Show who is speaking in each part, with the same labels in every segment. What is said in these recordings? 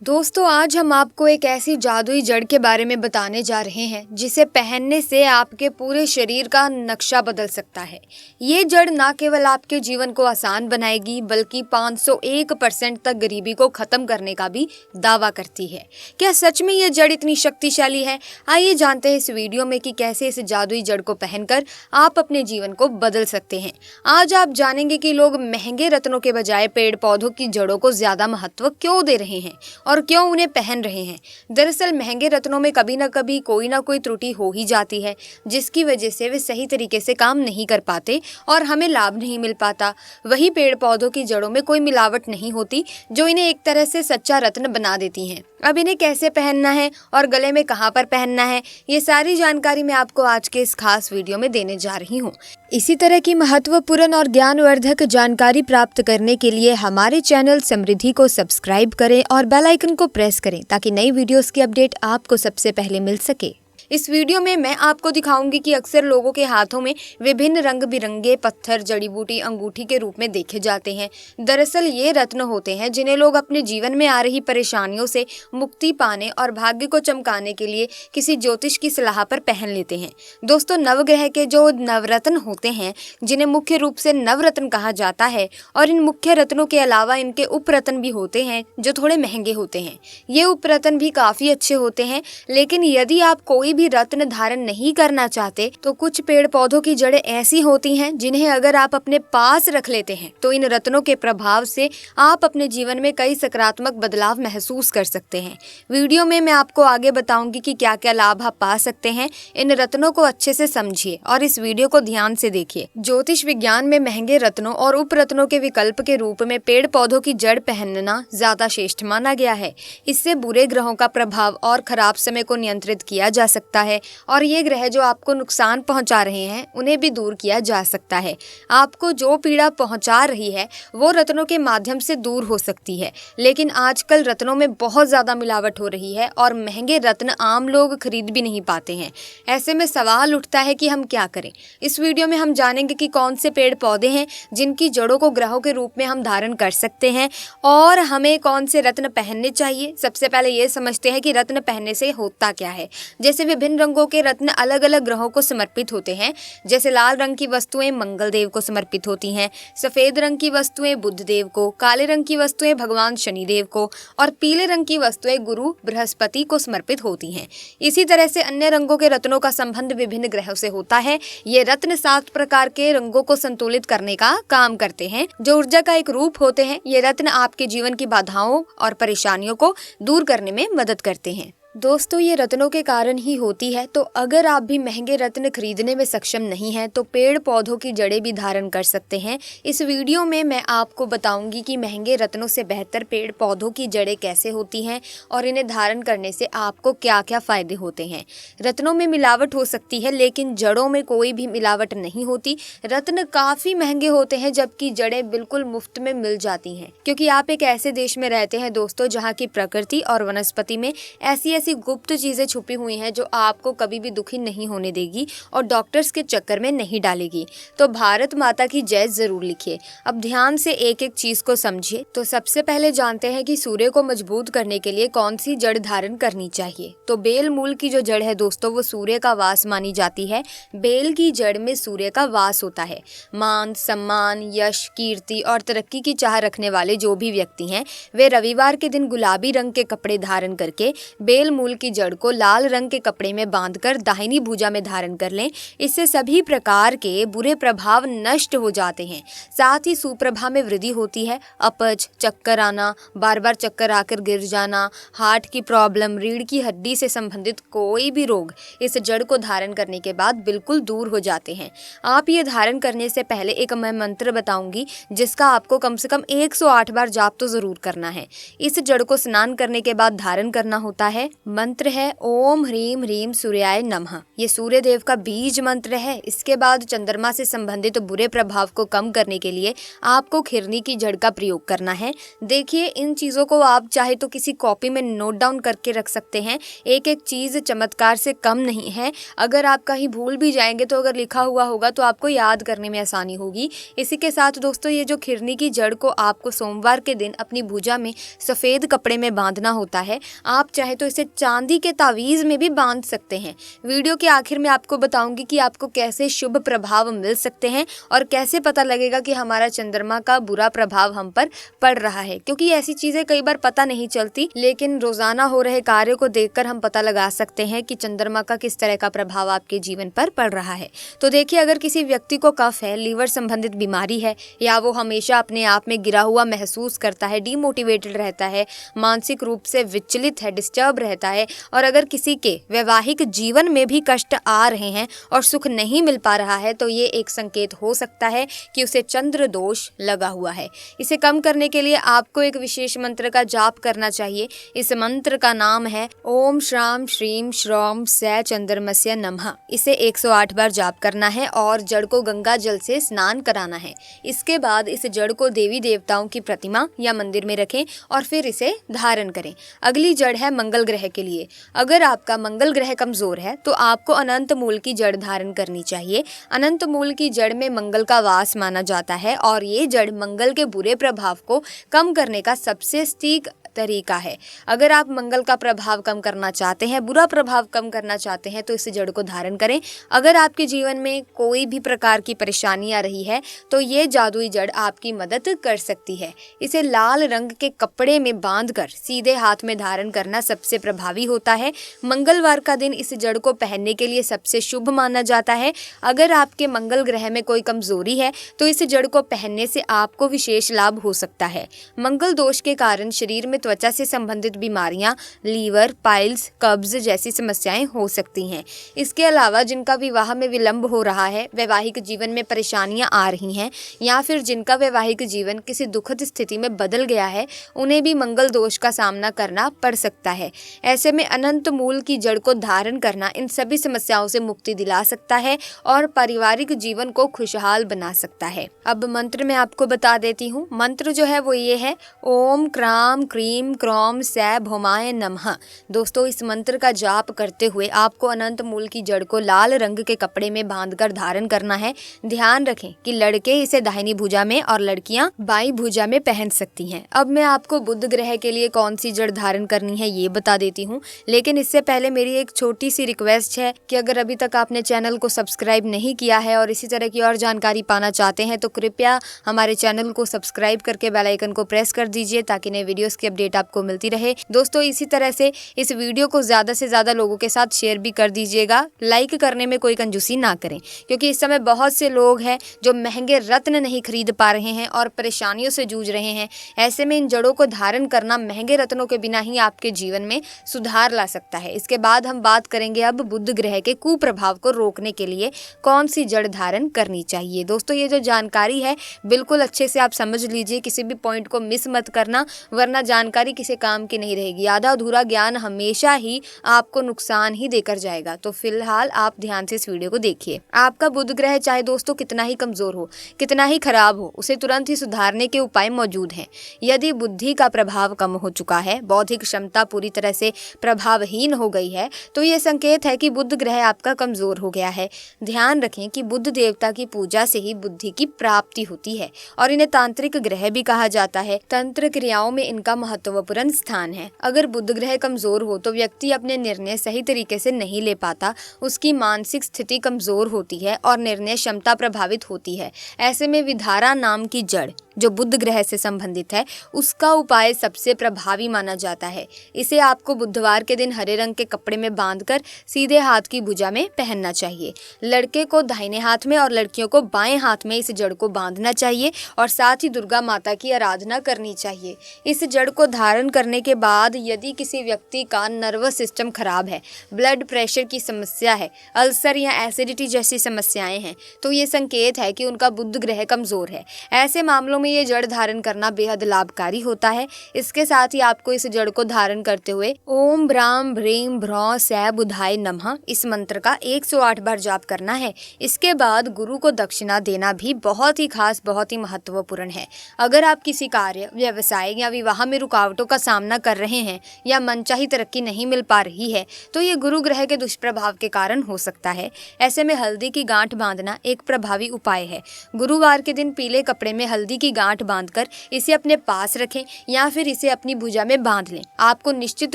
Speaker 1: दोस्तों आज हम आपको एक ऐसी जादुई जड़ के बारे में बताने जा रहे हैं जिसे पहनने से आपके पूरे शरीर का नक्शा बदल सकता है। ये जड़ ना केवल आपके जीवन को आसान बनाएगी बल्कि 501% तक गरीबी को खत्म करने का भी दावा करती है। क्या सच में ये जड़ इतनी शक्तिशाली है? आइए जानते हैं इस वीडियो में कि कैसे इस जादुई जड़ को पहनकर आप अपने जीवन को बदल सकते हैं। आज आप जानेंगे कि लोग महंगे रत्नों के बजाय पेड़ पौधों की जड़ों को ज्यादा महत्व क्यों दे रहे हैं और क्यों उन्हें पहन रहे हैं। दरअसल महंगे रत्नों में कभी ना कभी कोई ना कोई त्रुटि हो ही जाती है जिसकी वजह से वे सही तरीके से काम नहीं कर पाते और हमें लाभ नहीं मिल पाता। वही पेड़ पौधों की जड़ों में कोई मिलावट नहीं होती जो इन्हें एक तरह से सच्चा रत्न बना देती हैं। अब इन्हें कैसे पहनना है और गले में कहाँ पर पहनना है, ये सारी जानकारी मैं आपको आज के इस खास वीडियो में देने जा रही हूँ। इसी तरह की महत्वपूर्ण और ज्ञानवर्धक जानकारी प्राप्त करने के लिए हमारे चैनल समृद्धि को सब्सक्राइब करें और बेल आइकन को प्रेस करें ताकि नई वीडियोस की अपडेट आपको सबसे पहले मिल सके। इस वीडियो में मैं आपको दिखाऊंगी कि अक्सर लोगों के हाथों में विभिन्न रंग बिरंगे पत्थर, जड़ी बूटी, अंगूठी के रूप में देखे जाते हैं। दरअसल ये रत्न होते हैं जिन्हें लोग अपने जीवन में आ रही परेशानियों से मुक्ति पाने और भाग्य को चमकाने के लिए किसी ज्योतिष की सलाह पर पहन लेते हैं। दोस्तों नवग्रह के जो नवरत्न होते हैं जिन्हें मुख्य रूप से नवरत्न कहा जाता है और इन मुख्य रत्नों के अलावा इनके उपरत्न भी होते हैं जो थोड़े महंगे होते हैं। ये उपरत्न भी काफी अच्छे होते हैं, लेकिन यदि आप कोई भी रत्न धारण नहीं करना चाहते तो कुछ पेड़ पौधों की जड़ें ऐसी होती हैं जिन्हें अगर आप अपने पास रख लेते हैं तो इन रत्नों के प्रभाव से आप अपने जीवन में कई सकारात्मक बदलाव महसूस कर सकते हैं। वीडियो में मैं आपको आगे बताऊंगी कि क्या क्या लाभ आप पा सकते हैं। इन रत्नों को अच्छे से समझिए और इस वीडियो को ध्यान से देखिए। ज्योतिष विज्ञान में महंगे रत्नों और उपरत्नों के विकल्प के रूप में पेड़ पौधों की जड़ पहनना ज्यादा श्रेष्ठ माना गया है। इससे बुरे ग्रहों का प्रभाव और खराब समय को नियंत्रित किया जा सकता है और ये ग्रह जो आपको नुकसान पहुंचा रहे हैं उन्हें भी दूर किया जा सकता है। आपको जो पीड़ा पहुंचा रही है वो रत्नों के माध्यम से दूर हो सकती है, लेकिन आजकल रत्नों में बहुत ज्यादा मिलावट हो रही है और महंगे रत्न आम लोग खरीद भी नहीं पाते हैं। ऐसे में सवाल उठता है कि हम क्या करें। इस वीडियो में हम जानेंगे कि कौन से पेड़ पौधे हैं जिनकी जड़ों को ग्रहों के रूप में हम धारण कर सकते हैं और हमें कौन से रत्न पहनने चाहिए। सबसे पहले ये समझते हैं कि रत्न पहनने से होता क्या है। जैसे विभिन्न रंगों के रत्न अलग अलग ग्रहों को समर्पित होते हैं। जैसे लाल रंग की वस्तुएं मंगल देव को समर्पित होती हैं, सफेद रंग की वस्तुएं बुध देव को, काले रंग की वस्तुएं भगवान शनि देव को और पीले रंग की वस्तुएं गुरु बृहस्पति को समर्पित होती हैं। इसी तरह से अन्य रंगों के रत्नों का संबंध विभिन्न ग्रहों से होता है। ये रत्न 7 प्रकार के रंगों को संतुलित करने का काम करते हैं जो ऊर्जा का एक रूप होते हैं। ये रत्न आपके जीवन की बाधाओं और परेशानियों को दूर करने में मदद करते हैं। दोस्तों ये रत्नों के कारण ही होती है, तो अगर आप भी महंगे रत्न खरीदने में सक्षम नहीं हैं तो पेड़ पौधों की जड़ें भी धारण कर सकते हैं। इस वीडियो में मैं आपको बताऊंगी कि महंगे रत्नों से बेहतर पेड़ पौधों की जड़ें कैसे होती हैं और इन्हें धारण करने से आपको क्या क्या फायदे होते हैं। रत्नों में मिलावट हो सकती है लेकिन जड़ों में कोई भी मिलावट नहीं होती। रत्न काफी महंगे होते हैं जबकि जड़ें बिल्कुल मुफ्त में मिल जाती हैं, क्योंकि आप एक ऐसे देश में रहते हैं दोस्तों जहाँ की प्रकृति और वनस्पति में ऐसी गुप्त चीजें छुपी हुई हैं जो आपको कभी भी दुखी नहीं होने देगी और डॉक्टर्स के चक्कर में नहीं डालेगी। तो भारत माता की जय जरूर लिखिए। अब ध्यान से एक एक चीज को समझिए। तो सबसे पहले जानते हैं कि सूर्य को मजबूत करने के लिए कौन सी जड़ धारण करनी चाहिए। तो बेल मूल की जो जड़ है दोस्तों वो सूर्य का वास मानी जाती है। बेल की जड़ में सूर्य का वास होता है। मान, सम्मान, यश, कीर्ति और तरक्की की चाह रखने वाले जो भी व्यक्ति हैं वे रविवार के दिन गुलाबी रंग के कपड़े धारण करके बेल मूल की जड़ को लाल रंग के कपड़े में बांधकर दाहिनी भुजा में धारण कर लें। इससे सभी प्रकार के बुरे प्रभाव नष्ट हो जाते हैं। साथ ही सुप्रभा में वृद्धि होती है। अपच, चक्कर आना, बार बार चक्कर आकर गिर जाना, हार्ट की प्रॉब्लम, रीढ़ की हड्डी से संबंधित कोई भी रोग इस जड़ को धारण करने के बाद बिल्कुल दूर हो जाते हैं। आप ये धारण करने से पहले एक मैं मंत्र बताऊंगी जिसका आपको कम से कम 108 बार जाप तो जरूर करना है। इस जड़ को स्नान करने के बाद धारण करना होता है। मंत्र है ओम ह्रीम ह्रीम सूर्याय नमः। ये सूर्य देव का बीज मंत्र है। इसके बाद चंद्रमा से संबंधित बुरे प्रभाव को कम करने के लिए आपको खिरनी की जड़ का प्रयोग करना है। देखिए, इन चीज़ों को आप चाहे तो किसी कॉपी में नोट डाउन करके रख सकते हैं। एक एक चीज़ चमत्कार से कम नहीं है। अगर आप कहीं भूल भी जाएंगे तो अगर लिखा हुआ होगा तो आपको याद करने में आसानी होगी। इसी के साथ दोस्तों, ये जो खिरनी की जड़ को आपको सोमवार के दिन अपनी भुजा में सफ़ेद कपड़े में बांधना होता है। आप चाहे तो इसे चांदी के तावीज़ में भी बांध सकते हैं। वीडियो के आखिर में आपको बताऊंगी कि आपको कैसे शुभ प्रभाव मिल सकते हैं और कैसे पता लगेगा कि हमारा चंद्रमा का बुरा प्रभाव हम पर पड़ रहा है, क्योंकि ऐसी चीजें कई बार पता नहीं चलती, लेकिन रोजाना हो रहे कार्यों को देखकर हम पता लगा सकते हैं कि चंद्रमा का किस तरह का प्रभाव आपके जीवन पर पड़ रहा है। तो देखिए, अगर किसी व्यक्ति को कफ है, लीवर संबंधित बीमारी है, या वो हमेशा अपने आप में गिरा हुआ महसूस करता है, डीमोटिवेटेड रहता है, मानसिक रूप से विचलित है, डिस्टर्ब रहता है, और अगर किसी के वैवाहिक जीवन में भी कष्ट आ रहे हैं और सुख नहीं मिल पा रहा है, तो ये एक संकेत हो सकता है कि उसे चंद्र दोष लगा हुआ है। इसे कम करने के लिए आपको एक विशेष मंत्र का जाप करना चाहिए। इस मंत्र का नाम है ओम श्राम श्रीम श्रौम सै चंद्रमस्य नमः। इसे 108 बार जाप करना है और जड़ को गंगा जल से स्नान कराना है। इसके बाद इस जड़ को देवी देवताओं की प्रतिमा या मंदिर में रखें और फिर इसे धारण करें। अगली जड़ है मंगल ग्रह के लिए। अगर आपका मंगल ग्रह कमजोर है तो आपको अनंत मूल की जड़ धारण करनी चाहिए। अनंत मूल की जड़ में मंगल का वास माना जाता है और ये जड़ मंगल के बुरे प्रभाव को कम करने का सबसे सटीक तरीका है। अगर आप मंगल का प्रभाव कम करना चाहते हैं, बुरा प्रभाव कम करना चाहते हैं, तो इस जड़ को धारण करें। अगर आपके जीवन में कोई भी प्रकार की परेशानी आ रही है तो ये जादुई जड़ आपकी मदद कर सकती है। इसे लाल रंग के कपड़े में बांधकर सीधे हाथ में धारण करना सबसे प्रभावी होता है। मंगलवार का दिन इस जड़ को पहनने के लिए सबसे शुभ माना जाता है। अगर आपके मंगल ग्रह में कोई कमजोरी है तो इस जड़ को पहनने से आपको विशेष लाभ हो सकता है। मंगल दोष के कारण शरीर में त्वचा से संबंधित बीमारियां, लीवर, पाइल्स, कब्ज जैसी समस्याएं हो सकती हैं। इसके अलावा जिनका विवाह में विलंब हो रहा है, वैवाहिक जीवन में परेशानियां आ रही हैं, या फिर जिनका वैवाहिक जीवन किसी दुखद स्थिति में बदल गया है, उन्हें भी मंगल दोष का सामना करना पड़ सकता है। ऐसे में अनंत मूल की जड़ को धारण करना इन सभी समस्याओं से मुक्ति दिला सकता है और पारिवारिक जीवन को खुशहाल बना सकता है। अब मंत्र मैं आपको बता देती हूँ। मंत्र जो है वो ये है ओम क्राम क्रीम क्रोम सै भौमाय नमः। दोस्तों, इस मंत्र का जाप करते हुए आपको अनंत मूल की जड़ को लाल रंग के कपड़े में बांधकर धारण करना है। ध्यान रखें कि लड़के इसे दाहिनी भुजा में और लड़कियां बाईं भुजा में पहन सकती हैं। अब मैं आपको बुध ग्रह के लिए कौन सी जड़ धारण करनी है ये बता देती हूँ, लेकिन इससे पहले मेरी एक छोटी सी रिक्वेस्ट है कि अगर अभी तक आपने चैनल को सब्सक्राइब नहीं किया है और इसी तरह की और जानकारी पाना चाहते हैं तो कृपया हमारे चैनल को सब्सक्राइब करके बेल आइकन को प्रेस कर दीजिए ताकि नए वीडियोस की अपडेट आपको मिलती रहे। दोस्तों, इसी तरह से इस वीडियो को ज्यादा से ज्यादा लोगों के साथ शेयर भी कर दीजिएगा। लाइक करने में कोई कंजूसी ना करें, क्योंकि इस समय बहुत से लोग हैं जो महंगे रत्न नहीं खरीद पा रहे हैं और परेशानियों से जूझ रहे हैं। ऐसे में इन जड़ों को धारण करना महंगे रत्नों के बिना ही आपके जीवन में सुधार ला सकता है। इसके बाद हम बात करेंगे अब बुध ग्रह के कुप्रभाव को रोकने के लिए कौन सी जड़ धारण करनी चाहिए। दोस्तों, ये जो जानकारी है बिल्कुल अच्छे से आप समझ लीजिए, किसी भी पॉइंट को मिस मत करना, वरना जानकारी किसी काम की नहीं रहेगी। आधा अधूरा ज्ञान हमेशा ही आपको नुकसान ही देकर जाएगा। तो फिलहाल आप ध्यान से इस वीडियो को देखिए। आपका बुध ग्रह चाहे दोस्तों कितना ही कमजोर हो, कितना ही खराब हो, उसे तुरंत ही सुधारने के उपाय मौजूद हैं। यदि बुद्धि का प्रभाव कम हो चुका है, बौद्धिक क्षमता पूरी तरह से प्रभावहीन हो गई है, तो ये संकेत है कि बुध ग्रह आपका कमजोर हो गया है। ध्यान रखें कि बुध देवता की पूजा से ही बुद्धि की प्राप्ति होती है और इन्हें तांत्रिक ग्रह भी कहा जाता है। तंत्र क्रियाओं में इनका महत्वपूर्ण स्थान है। अगर बुध ग्रह कमजोर हो तो व्यक्ति अपने निर्णय सही तरीके से नहीं ले पाता, उसकी मानसिक स्थिति कमजोर होती है और निर्णय क्षमता प्रभावित होती है। ऐसे में विधारा नाम की जड़ जो बुध ग्रह से संबंधित है, उसका उपाय सबसे प्रभावी माना जाता है। इसे आपको बुधवार के दिन हरे रंग के कपड़े में बांधकर सीधे हाथ की भुजा में पहनना चाहिए। लड़के को दाहिने हाथ में और लड़कियों को बाएं हाथ में इस जड़ को बांधना चाहिए और साथ ही दुर्गा माता की आराधना करनी चाहिए। इस जड़ को धारण करने के बाद यदि किसी व्यक्ति का नर्वस सिस्टम खराब है, ब्लड प्रेशर की समस्या है, अल्सर या एसिडिटी जैसी समस्याएं हैं, तो ये संकेत है कि उनका बुध ग्रह कमजोर है। ऐसे मामलों में में ये जड़ धारण करना बेहद लाभकारी होता है। इसके साथ ही आपको इस जड़ को धारण करते हुए ओम ब्राम भ्रीम भ्रौ सै बुधाय नमः इस मंत्र का 108 बार जाप करना है। इसके बाद गुरु को दक्षिणा देना भी बहुत ही खास, बहुत ही महत्वपूर्ण है। अगर आप किसी कार्य, व्यवसाय या विवाह में रुकावटों का सामना कर रहे हैं या मनचाही तरक्की नहीं मिल पा रही है तो ये गुरु ग्रह के दुष्प्रभाव के कारण हो सकता है। ऐसे में हल्दी की गांठ बांधना एक प्रभावी उपाय है। गुरुवार के दिन पीले कपड़े में हल्दी की गांठ बांधकर इसे अपने पास रखें या फिर इसे अपनी भुजा में बांध लें। आपको निश्चित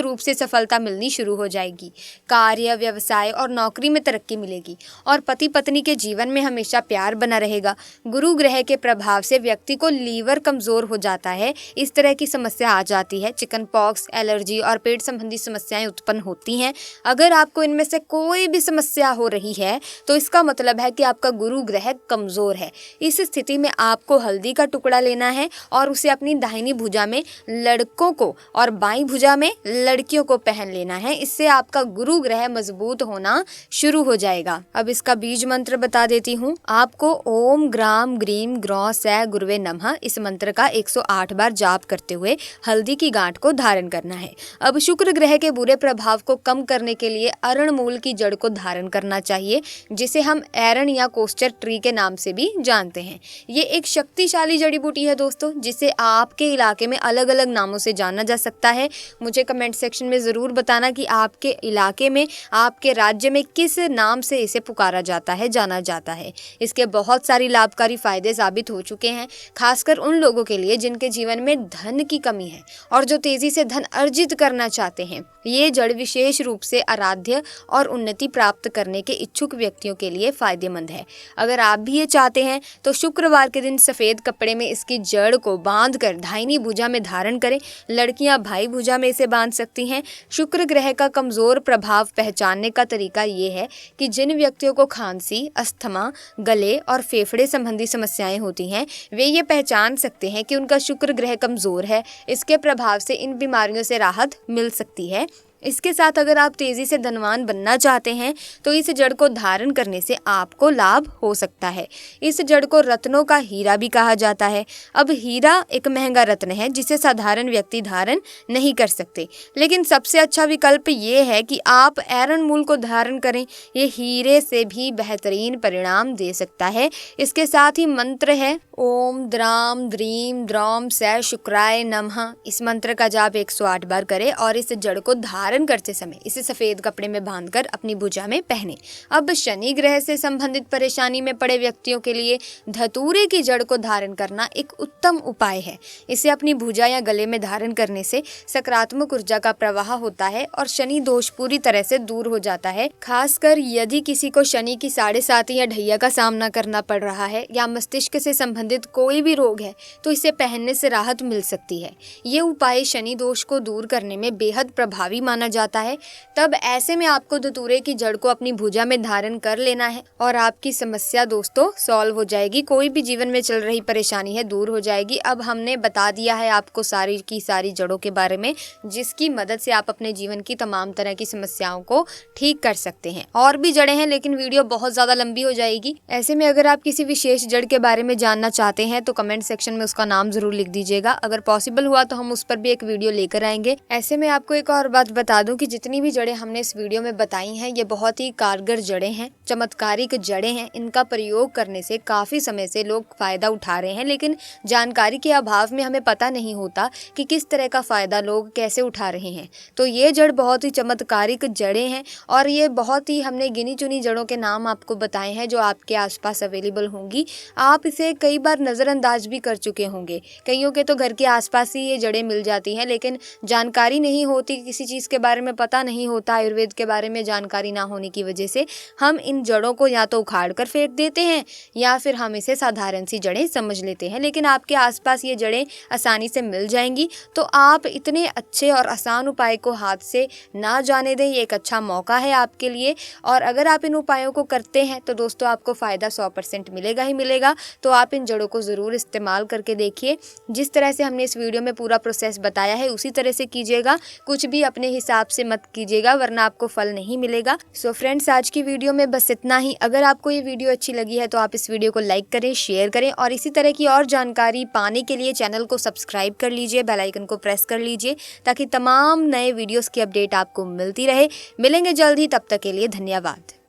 Speaker 1: रूप से सफलता मिलनी शुरू हो जाएगी। कार्य, व्यवसाय और नौकरी में तरक्की मिलेगी और पति पत्नी के जीवन में हमेशा प्यार बना रहेगा। गुरु ग्रह के प्रभाव से व्यक्ति को लीवर कमजोर हो जाता है, इस तरह की समस्या आ जाती है। चिकन पॉक्स, एलर्जी और पेट संबंधी समस्याएं उत्पन्न होती हैं। अगर आपको इनमें से कोई भी समस्या हो रही है तो इसका मतलब है कि आपका गुरु ग्रह कमजोर है। इस स्थिति में आपको हल्दी का टुकड़ा लेना है और उसे अपनी दाहिनी भुजा में लड़कों को और बाईं भुजा में लड़कियों को पहन लेना है। इससे आपका गुरु ग्रह मजबूत होना शुरू हो जाएगा। अब इसका बीज मंत्र बता देती हूँ। आपको ओम ग्राम ग्रीम ग्रौ सै गुरुवे नमः इस मंत्र का 108 बार जाप करते हुए हल्दी की गांठ को धारण करना है। अब शुक्र ग्रह के बुरे प्रभाव को कम करने के लिए अरण मूल की जड़ को धारण करना चाहिए, जिसे हम एरन या कोस्टर ट्री के नाम से भी जानते हैं। ये एक शक्तिशाली जड़ी बूटी है दोस्तों, जिसे आपके इलाके में अलग अलग नामों से जाना जा सकता है। मुझे कमेंट सेक्शन में ज़रूर बताना कि आपके इलाके में, आपके राज्य में किस नाम से इसे पुकारा जाता है, जाना जाता है। इसके बहुत सारी लाभकारी फायदे साबित हो चुके हैं, खासकर उन लोगों के लिए जिनके जीवन में धन की कमी है और जो तेजी से धन अर्जित करना चाहते हैं। ये जड़ विशेष रूप से आराध्य और उन्नति प्राप्त करने के इच्छुक व्यक्तियों के लिए फायदेमंद है। अगर आप भी ये चाहते हैं तो शुक्रवार के दिन सफ़ेद कपड़े में इसकी जड़ को बांधकर दाहिनी भुजा में धारण करें। लड़कियां भाई भुजा में इसे बांध सकती हैं। शुक्र ग्रह का कमज़ोर प्रभाव पहचानने का तरीका ये है कि जिन व्यक्तियों को खांसी, अस्थमा, गले और फेफड़े संबंधी समस्याएं होती हैं वे ये पहचान सकते हैं कि उनका शुक्र ग्रह कमज़ोर है। इसके प्रभाव से इन बीमारियों से राहत मिल सकती है। इसके साथ अगर आप तेज़ी से धनवान बनना चाहते हैं तो इस जड़ को धारण करने से आपको लाभ हो सकता है। इस जड़ को रत्नों का हीरा भी कहा जाता है। अब हीरा एक महंगा रत्न है जिसे साधारण व्यक्ति धारण नहीं कर सकते, लेकिन सबसे अच्छा विकल्प ये है कि आप एरन मूल को धारण करें। ये हीरे से भी बेहतरीन परिणाम दे सकता है। इसके साथ ही मंत्र है ओम द्राम द्रीम द्रौम सै शुक्राय नमः। इस मंत्र का जाप 108 बार करें और इस जड़ को धारण करते समय इसे सफेद कपड़े में बांधकर अपनी भुजा में पहने। अब शनि ग्रह से संबंधित परेशानी में पड़े व्यक्तियों के लिए धतूरे की जड़ को धारण करना एक उत्तम उपाय है। इसे अपनी भुजा या गले में धारण करने से सकारात्मक ऊर्जा का प्रवाह होता है और शनि दोष पूरी तरह से दूर हो जाता है। खासकर यदि किसी को शनि की 7.5 या ढैया का सामना करना पड़ रहा है या मस्तिष्क से संबंधित कोई भी रोग है तो इसे पहनने से राहत मिल सकती है। ये उपाय शनि दोष को दूर करने में बेहद प्रभावी माना जाता है। तब ऐसे में आपको धतूरे की जड़ को अपनी भुजा में धारण कर लेना है और आपकी समस्या दोस्तों सॉल्व हो जाएगी। कोई भी जीवन में चल रही परेशानी है दूर हो जाएगी। अब हमने बता दिया है आपको सारी की सारी जड़ों के बारे में, जिसकी मदद से आप अपने जीवन की तमाम तरह की समस्याओं को ठीक कर सकते हैं। और भी जड़ें हैं लेकिन वीडियो बहुत ज्यादा लंबी हो जाएगी। ऐसे में अगर आप किसी विशेष जड़ के बारे में जानना चाहते हैं तो कमेंट सेक्शन में उसका नाम जरूर लिख दीजिएगा। अगर पॉसिबल हुआ तो हम उस पर भी एक वीडियो लेकर आएंगे। ऐसे में आपको एक और बात बता दूं कि जितनी भी जड़ें हमने इस वीडियो में बताई हैं ये बहुत ही कारगर जड़ें हैं, चमत्कारिक जड़ें हैं। इनका प्रयोग करने से काफ़ी समय से लोग फ़ायदा उठा रहे हैं, लेकिन जानकारी के अभाव में हमें पता नहीं होता कि किस तरह का फ़ायदा लोग कैसे उठा रहे हैं। तो ये जड़ बहुत ही चमत्कारिक जड़ें हैं और ये बहुत ही हमने गिनी चुनी जड़ों के नाम आपको बताए हैं जो आपके आसपास अवेलेबल होंगी। आप इसे कई बार नज़रअंदाज भी कर चुके होंगे। कईयों के तो घर के आसपास ही ये जड़ें मिल जाती हैं, लेकिन जानकारी नहीं होती, किसी चीज़ के बारे में पता नहीं होता, आयुर्वेद के बारे में जानकारी ना होने की वजह से हम इन जड़ों को या तो उखाड़ कर फेंक देते हैं या फिर हम इसे साधारण सी जड़ें समझ लेते हैं। लेकिन आपके आसपास ये जड़ें आसानी से मिल जाएंगी, तो आप इतने अच्छे और आसान उपाय को हाथ से ना जाने दें। ये एक अच्छा मौका है आपके लिए और अगर आप इन उपायों को करते हैं तो दोस्तों आपको फ़ायदा 100% मिलेगा ही मिलेगा। तो आप इन जड़ों को ज़रूर इस्तेमाल करके देखिए। जिस तरह से हमने इस वीडियो में पूरा प्रोसेस बताया है उसी तरह से कीजिएगा, कुछ भी अपने हिसाब से मत कीजिएगा वरना आपको फल नहीं मिलेगा। सो फ्रेंड्स, आज की वीडियो में बस इतना ही। अगर आपको ये वीडियो अच्छी लगी है तो आप इस वीडियो को लाइक करें, शेयर करें और इसी तरह की और जानकारी पाने के लिए चैनल को सब्सक्राइब कर लीजिए, बेल आइकन को प्रेस कर लीजिए ताकि तमाम नए वीडियोस की अपडेट आपको मिलती रहे। मिलेंगे जल्द ही, तब तक के लिए धन्यवाद।